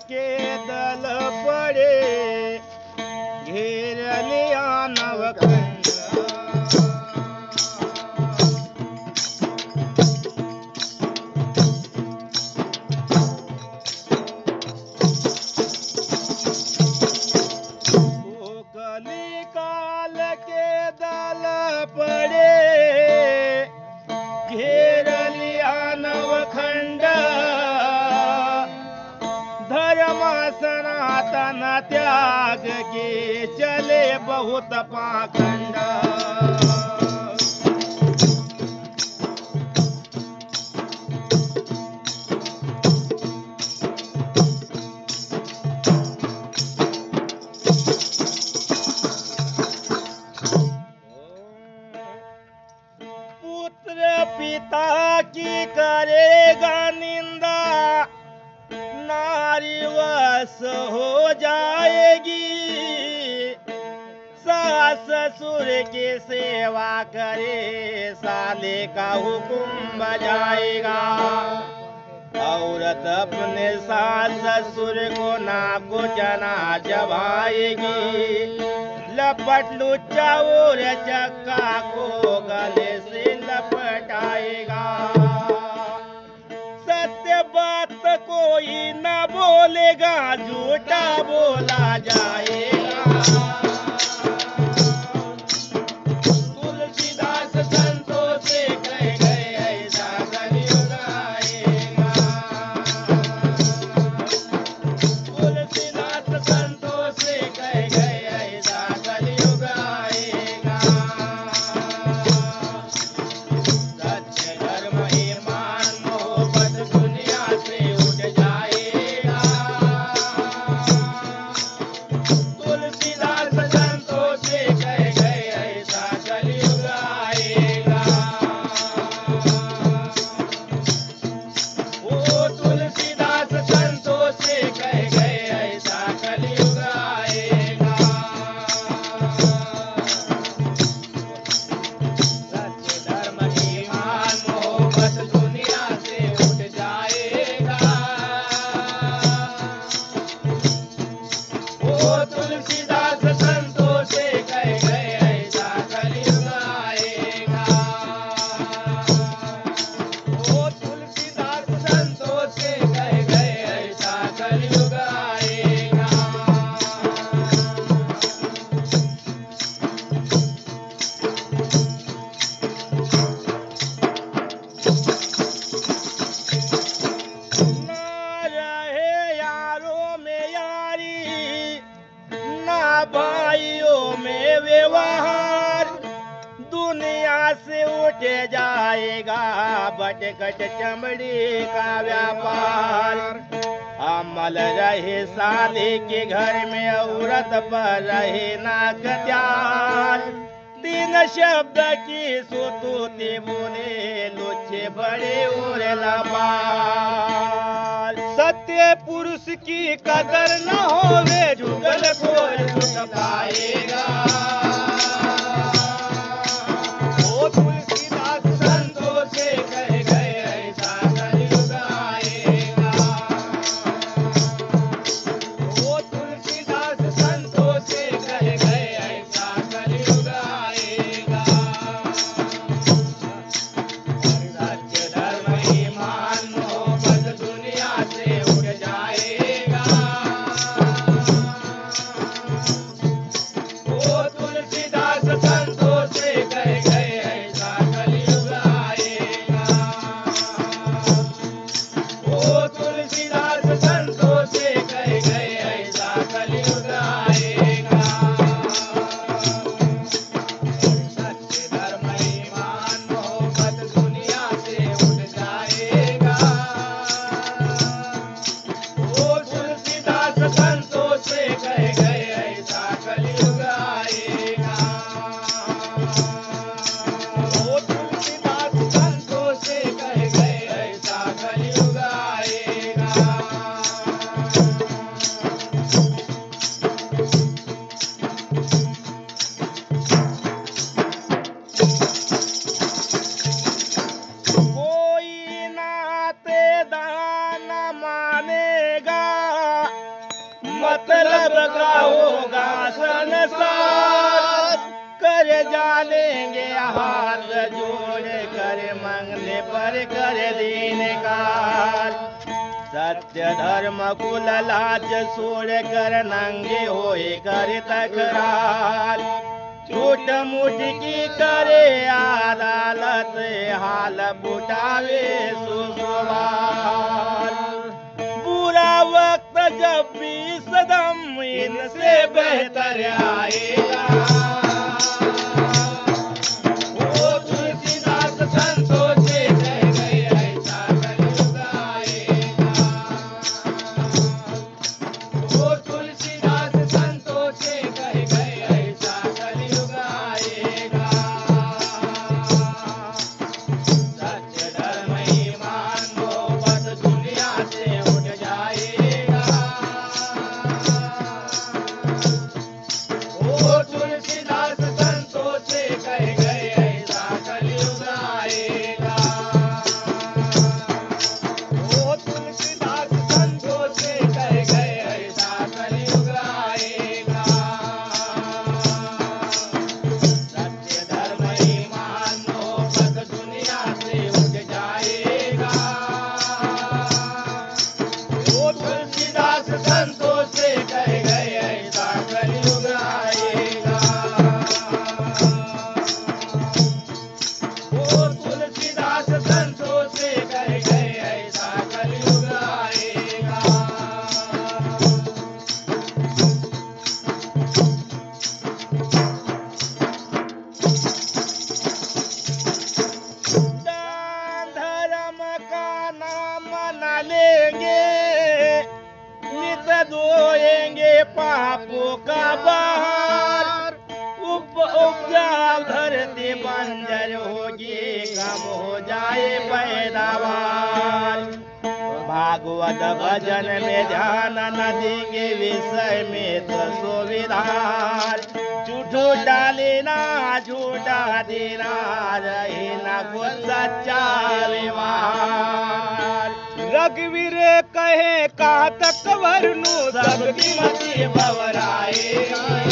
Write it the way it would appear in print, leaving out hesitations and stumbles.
के दल पड़े घेर लिया नवखंड। कली काल के दल पड़े घेर लिया नवखंड। धर्म सनातन त्याग के चले बहुत पाखंड। पुत्र पिता की करेगा निंदा नारी वश हो जाएगी। सास ससुर की सेवा करे साले का हुक्म बजाएगा। औरत अपने सास ससुर को नाको जना जबाएगी। लपट लुच्चा और चक्का को गले से लपटाएगा। सत्य बात कोई न बोलेगा झूठा बोला जाएगा। तुलसीदास संतों से कह गए ऐसा कलयुग आएगा। तुलसीदास संतों से कह गए ऐसा कलयुग आएगा। सत्य धर्म ईमान मोहब्बत दुनिया से उठ जाएगा। तुलसीदास संतों से कह गए ऐसा कलयुग आएगा। ओ तुलसीदास संतों से कह गए ऐसा कलयुग आएगा। सत्य धर्म ईमान मोहब्बत दुनिया से उठ जाएगा। ओ तुलसीदास संतों से कह गए ऐसा कलयुग आएगा। ओ तुलसीदास संतों से कह गए ऐसा कलयुग आएगा। ना रहे यारों में यारी ना भाइयों में व्यवहार। दुनिया से उठ जाएगा बटकट चमड़ी का व्यापार। अमल रहे साले के घर में औरत पर रहे नाक त्यार। तीन शब्द की सुतुती बोले लुच्चे बड़े और लबार। सत्य पुरुष की कदर न होवे जुगल खोर लुट पाएगा। ओ तुलसीदास संतों से कह गए ऐसा कलयुग आएगा। ओ तुलसीदास संतों से कह गए ऐसा कलयुग आएगा। सत्य धर्म ईमान मोहब्बत दुनिया से उठ जाएगा। ओ तुलसीदास संत अब का होगा संसार, कर जानेंगे हाथ जोड़ कर मंगने पर कर देने का। सत्य धर्म कुल लाज छोड़ कर नंगे होए कर तकरार, झूठ मूठ की करे अदालत हाल बुटावे सुसवार। बुरा वक्त जब भी सदम इनसे बेहतर आएगा, वो तुलसीदास संतों से कह गए ऐसा कलयुग आएगा। वो तुलसीदास संतों से कह गए ऐसा कलयुग आएगा। सत्य धर्म ईमान मोहब्बत दुनिया से उठ जाएगा। वो तुलसीदास संतों से कह गए ऐसा कलयुग आएगा। वो तुलसीदास संतों से कह गए ऐसा कलयुग आएगा। सत्य धर्म ईमान मोहब्बत दुनिया से उठ जाएगा। वो तुलसीदास संतों से कह गए ऐसा कलयुग आएगा। वो तुलसीदास संतों से कह गए ऐसा कलयुग आएगा। दान धर्म का नाम न लेंगे, नित धोएंगे पापों का बहार। उपजा धरती बंजर होगी, कम हो जाए पैदावार। भागवत भजन में ध्यान न देंगे, विषय में तो सुविधार। झूठो डाले ना झूठा देना, रहे ना कुछ सच्चा व्यवहार। रघुवीर कहे का तक वरनु, सबकी मति बवराए।